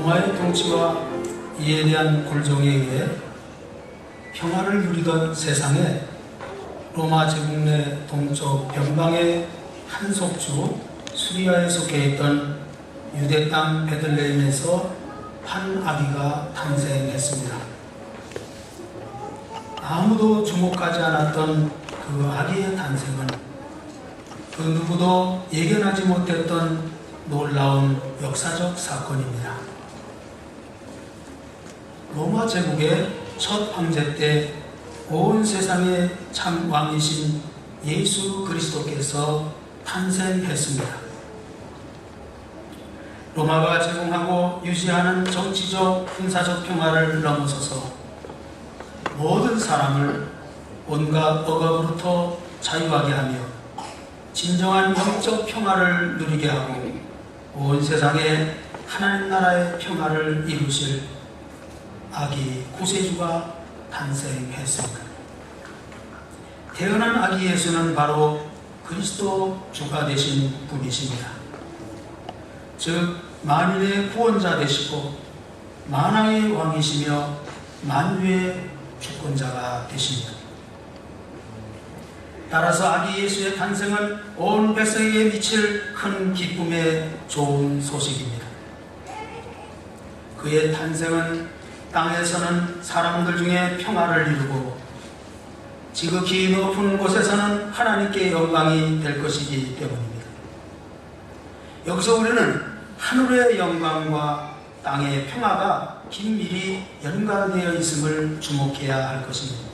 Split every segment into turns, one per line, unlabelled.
로마의 통치와 이에 대한 굴종에 의해 평화를 누리던 세상에 로마 제국 내 동쪽 변방의 한 속주 수리아에 속해 있던 유대 땅 베들레헴에서 한 아기가 탄생했습니다. 아무도 주목하지 않았던 그 아기의 탄생은 그 누구도 예견하지 못했던 놀라운 역사적 사건입니다. 로마 제국의 첫 황제 때 온 세상의 참 왕이신 예수 그리스도께서 탄생했습니다. 로마가 제공하고 유지하는 정치적, 군사적 평화를 넘어서서 모든 사람을 온갖 억압으로부터 자유하게 하며 진정한 영적 평화를 누리게 하고 온 세상에 하나님 나라의 평화를 이루실 아기 구세주가 탄생했습니다. 태어난 아기 예수는 바로 그리스도 주가 되신 분이십니다. 즉 만인의 구원자 되시고 만왕의 왕이시며 만유의 주권자가 되십니다. 따라서 아기 예수의 탄생은 온 백성에게 미칠 큰 기쁨의 좋은 소식입니다. 그의 탄생은 땅에서는 사람들 중에 평화를 이루고 지극히 높은 곳에서는 하나님께 영광이 될 것이기 때문입니다. 여기서 우리는 하늘의 영광과 땅의 평화가 긴밀히 연관되어 있음을 주목해야 할 것입니다.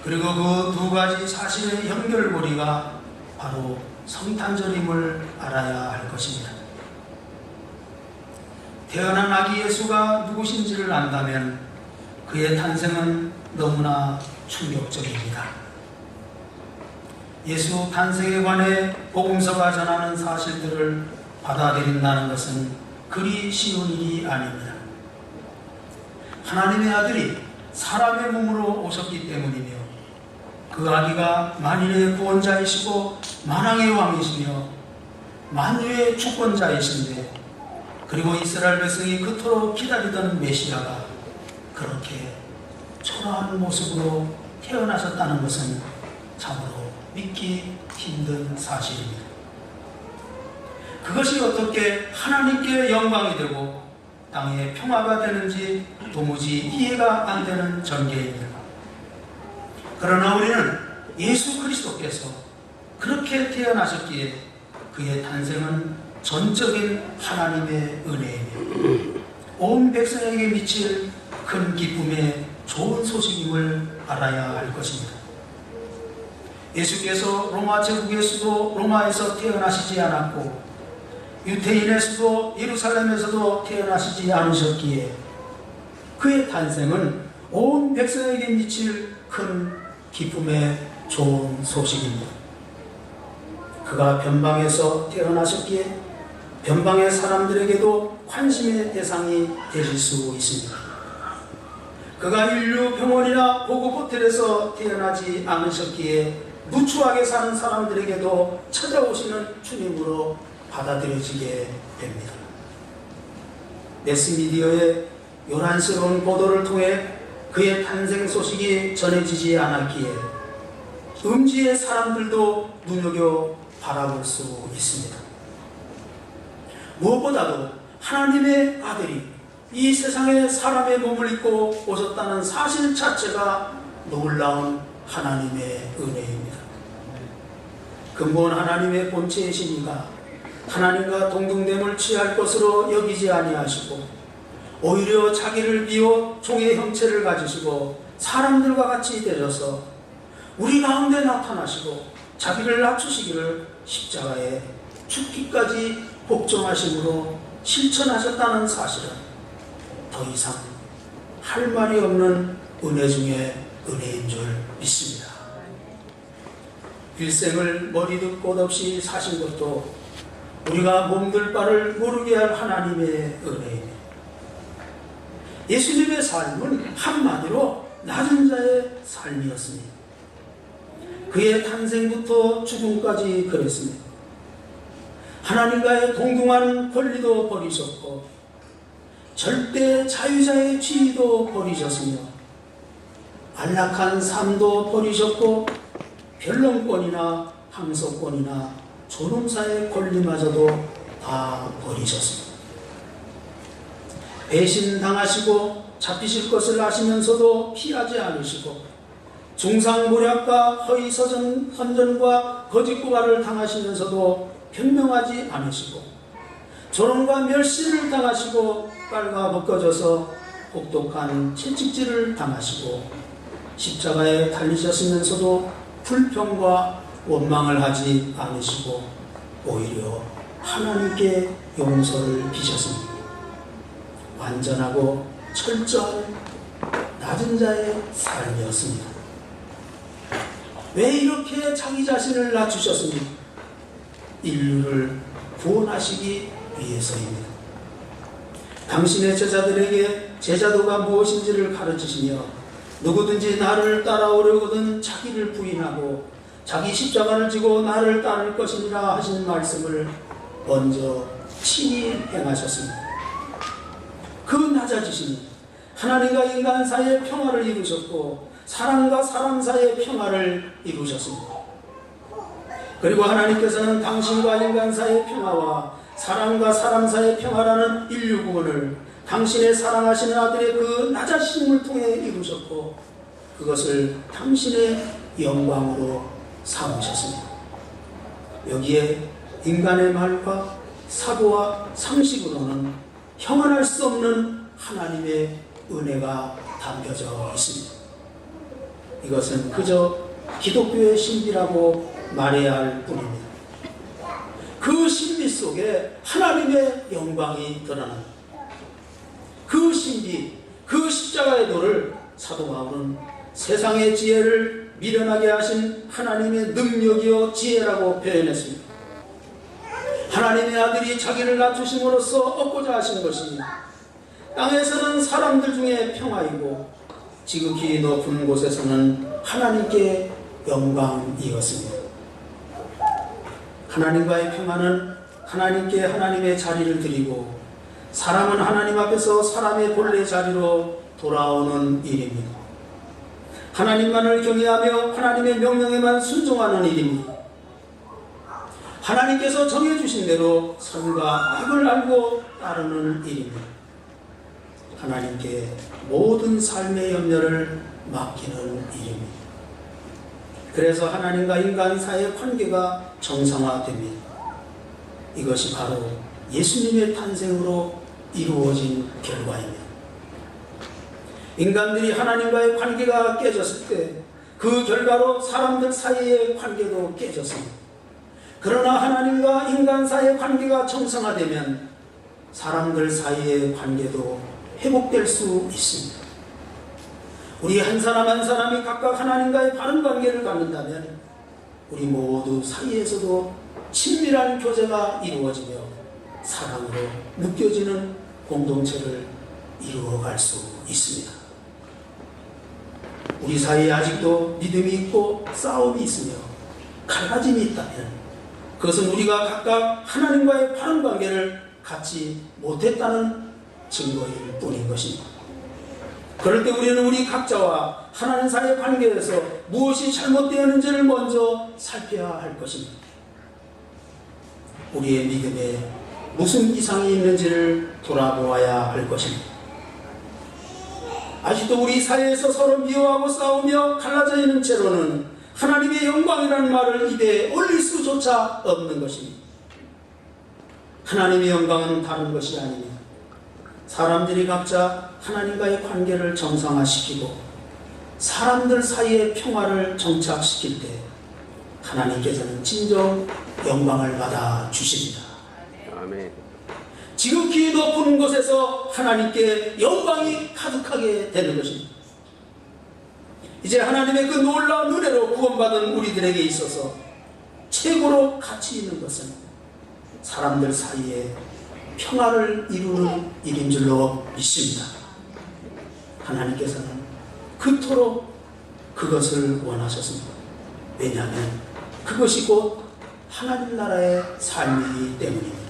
그리고 그 두 가지 사실의 연결고리가 바로 성탄절임을 알아야 할 것입니다. 태어난 아기 예수가 누구신지를 안다면 그의 탄생은 너무나 충격적입니다. 예수 탄생에 관해 복음서가 전하는 사실들을 받아들인다는 것은 그리 쉬운 일이 아닙니다. 하나님의 아들이 사람의 몸으로 오셨기 때문이며 그 아기가 만인의 구원자이시고 만왕의 왕이시며 만유의 주권자이신데 그리고 이스라엘 백성이 그토록 기다리던 메시아가 그렇게 초라한 모습으로 태어나셨다는 것은 참으로 믿기 힘든 사실입니다. 그것이 어떻게 하나님께 영광이 되고 땅에 평화가 되는지 도무지 이해가 안 되는 전개입니다. 그러나 우리는 예수 그리스도께서 그렇게 태어나셨기에 그의 탄생은 전적인 하나님의 은혜이며 온 백성에게 미칠 큰 기쁨의 좋은 소식임을 알아야 할 것입니다. 예수께서 로마 제국의 수도 로마에서 태어나시지 않았고 유태인의 수도 예루살렘에서도 태어나시지 않으셨기에 그의 탄생은 온 백성에게 미칠 큰 기쁨의 좋은 소식입니다. 그가 변방에서 태어나셨기에 변방의 사람들에게도 관심의 대상이 되실 수 있습니다. 그가 인류 병원이나 보급 호텔에서 태어나지 않으셨기에 무추하게 사는 사람들에게도 찾아오시는 주님으로 받아들여지게 됩니다. 매스미디어의 요란스러운 보도를 통해 그의 탄생 소식이 전해지지 않았기에 음지의 사람들도 눈여겨 바라볼 수 있습니다. 무엇보다도 하나님의 아들이 이 세상에 사람의 몸을 입고 오셨다는 사실 자체가 놀라운 하나님의 은혜입니다. 근본 하나님의 본체이신 이가 하나님과 동등됨을 취할 것으로 여기지 아니하시고 오히려 자기를 비워 종의 형체를 가지시고 사람들과 같이 되셔서 우리 가운데 나타나시고 자기를 낮추시기를 십자가에 죽기까지 복종하심으로 실천하셨다는 사실은 더 이상 할 말이 없는 은혜 중에 은혜인 줄 믿습니다. 일생을 머리도 꽃 없이 사신 것도 우리가 몸둘 바를 모르게 할 하나님의 은혜입니다. 예수님의 삶은 한마디로 낮은 자의 삶이었습니다. 그의 탄생부터 죽음까지 그랬습니다. 하나님과의 동등한 권리도 버리셨고 절대 자유자의 지위도 버리셨으며 안락한 삶도 버리셨고 변론권이나 항소권이나 조롱사의 권리마저도 다 버리셨습니다. 배신당하시고 잡히실 것을 아시면서도 피하지 않으시고 중상모략과 허위선전과 거짓고발을 당하시면서도 변명하지 않으시고 조롱과 멸시를 당하시고 깔과 벗겨져서 혹독한 채찍질을 당하시고 십자가에 달리셨으면서도 불평과 원망을 하지 않으시고 오히려 하나님께 용서를 비셨습니다. 완전하고 철저한 낮은 자의 삶이었습니다. 왜 이렇게 자기 자신을 낮추셨습니까? 인류를 구원하시기 위해서입니다. 당신의 제자들에게 제자도가 무엇인지를 가르치시며 누구든지 나를 따라오려거든 자기를 부인하고 자기 십자가를 지고 나를 따를 것이니라 하신 말씀을 먼저 친히 행하셨습니다. 그 낮아지심이 하나님과 인간 사이의 평화를 이루셨고 사람과 사람 사이의 평화를 이루셨습니다. 그리고 하나님께서는 당신과 인간 사이의 평화와 사람과 사람 사이의 평화라는 인류 구원을 당신의 사랑하시는 아들의 그 낮아지심을 통해 이루셨고 그것을 당신의 영광으로 삼으셨습니다. 여기에 인간의 말과 사고와 상식으로는 형언할 수 없는 하나님의 은혜가 담겨져 있습니다. 이것은 그저 기독교의 신비라고 말해야 할 뿐입니다. 그 신비 속에 하나님의 영광이 드러납니다. 그 신비, 그 십자가의 도를 사도 바울은 세상의 지혜를 미련하게 하신 하나님의 능력이요 지혜라고 표현했습니다. 하나님의 아들이 자기를 낮추심으로써 얻고자 하신 것이 땅에서는 사람들 중에 평화이고 지극히 높은 곳에서는 하나님께 영광이었습니다. 하나님과의 평화는 하나님께 하나님의 자리를 드리고 사람은 하나님 앞에서 사람의 본래 자리로 돌아오는 일입니다. 하나님만을 경외하며 하나님의 명령에만 순종하는 일입니다. 하나님께서 정해주신 대로 선과 악을 알고 따르는 일입니다. 하나님께 모든 삶의 염려를 맡기는 일입니다. 그래서 하나님과 인간 사이의 관계가 정상화됩니다. 이것이 바로 예수님의 탄생으로 이루어진 결과입니다. 인간들이 하나님과의 관계가 깨졌을 때 그 결과로 사람들 사이의 관계도 깨졌습니다. 그러나 하나님과 인간 사이의 관계가 정상화되면 사람들 사이의 관계도 회복될 수 있습니다. 우리 한 사람 한 사람이 각각 하나님과의 바른 관계를 갖는다면 우리 모두 사이에서도 친밀한 교제가 이루어지며 사랑으로 느껴지는 공동체를 이루어갈 수 있습니다. 우리 사이에 아직도 믿음이 있고 싸움이 있으며 갈라짐이 있다면 그것은 우리가 각각 하나님과의 바른 관계를 갖지 못했다는 증거일 뿐인 것입니다. 그럴 때 우리는 우리 각자와 하나님 사이의 관계에서 무엇이 잘못되었는지를 먼저 살펴야 할 것입니다. 우리의 믿음에 무슨 이상이 있는지를 돌아보아야 할 것입니다. 아직도 우리 사이에서 서로 미워하고 싸우며 갈라져 있는 채로는 하나님의 영광이라는 말을 입에 올릴 수조차 없는 것입니다. 하나님의 영광은 다른 것이 아닙니다. 사람들이 각자 하나님과의 관계를 정상화시키고 사람들 사이의 평화를 정착시킬 때 하나님께서는 진정 영광을 받아 주십니다.
아멘.
지극히 높은 곳에서 하나님께 영광이 가득하게 되는 것입니다. 이제 하나님의 그 놀라운 은혜로 구원받은 우리들에게 있어서 최고로 가치 있는 것은 사람들 사이에 평화를 이루는 일인 줄로 믿습니다. 하나님께서는 그토록 그것을 원하셨습니다. 왜냐하면 그것이 곧 하나님 나라의 삶이기 때문입니다.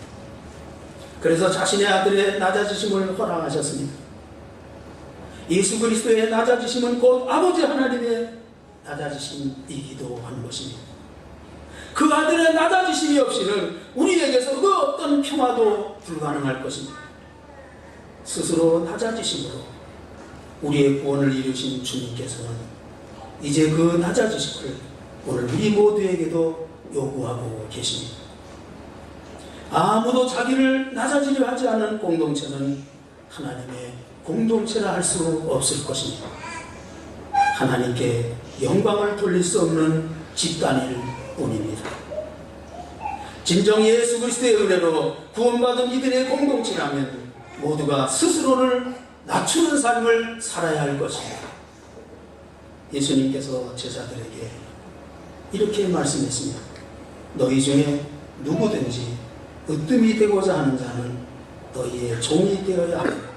그래서 자신의 아들의 낮아지심을 허락하셨습니다. 예수 그리스도의 낮아지심은 곧 아버지 하나님의 낮아지심이기도 한 것입니다. 그 아들의 낮아지심이 없이는 우리에게서 그 어떤 평화도 불가능할 것입니다. 스스로 낮아지심으로 우리의 구원을 이루신 주님께서는 이제 그 낮아지심을 오늘 우리 모두에게도 요구하고 계십니다. 아무도 자기를 낮아지려 하지 않는 공동체는 하나님의 공동체라 할 수 없을 것입니다. 하나님께 영광을 돌릴 수 없는 집단일 뿐입니다. 진정 예수 그리스도의 은혜로 구원받은 이들의 공동체라면 모두가 스스로를 낮추는 삶을 살아야 할 것입니다. 예수님께서 제자들에게 이렇게 말씀했습니다. 너희 중에 누구든지 으뜸이 되고자 하는 자는 너희의 종이 되어야 합니다.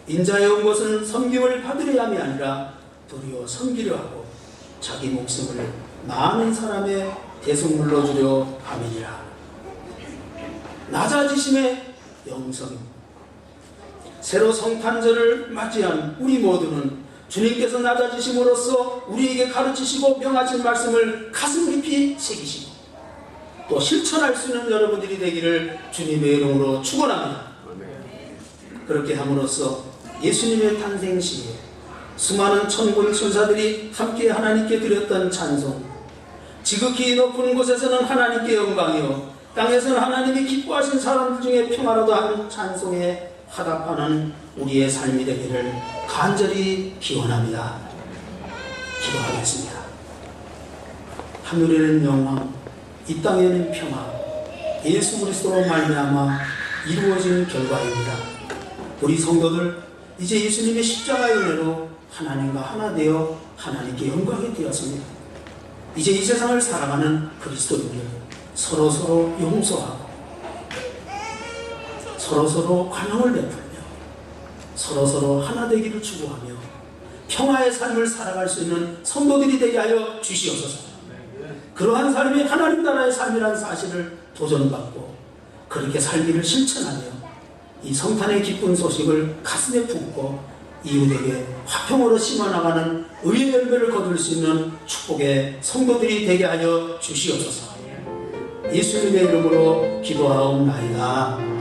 인자에 온 것은 섬김을 받으려 함이 아니라 도리어 섬기려 하고 자기 목숨을 많은 사람의 대속물로 주려 함이니라. 낮아지심의 영성입니다. 새로 성탄절을 맞이한 우리 모두는 주님께서 낮아지심으로써 우리에게 가르치시고 명하신 말씀을 가슴 깊이 새기시고 또 실천할 수 있는 여러분들이 되기를 주님의 이름으로 축원합니다. 그렇게 함으로써 예수님의 탄생 시에 수많은 천군 천사들이 함께 하나님께 드렸던 찬송, 지극히 높은 곳에서는 하나님께 영광이요 땅에서는 하나님이 기뻐하신 사람들 중에 평화로도 한 찬송에 화답하는 우리의 삶이 되기를 간절히 기원합니다. 기도하겠습니다. 하늘에는 영광, 이 땅에는 평화, 예수 그리스도로 말미암아 이루어진 결과입니다. 우리 성도들 이제 예수님의 십자가의 은혜로 하나님과 하나 되어 하나님께 영광이 되었습니다. 이제 이 세상을 살아가는 그리스도인들 서로서로 용서하고 서로서로 관용을 베풀며 서로서로 하나 되기를 추구하며 평화의 삶을 살아갈 수 있는 성도들이 되게 하여 주시옵소서. 그러한 삶이 하나님 나라의 삶이라는 사실을 도전받고 그렇게 살기를 실천하며 이 성탄의 기쁜 소식을 가슴에 품고 이웃에게 화평으로 심어나가는 의의 열매를 거둘 수 있는 축복의 성도들이 되게 하여 주시옵소서. 예수님의 이름으로 기도하옵나이다.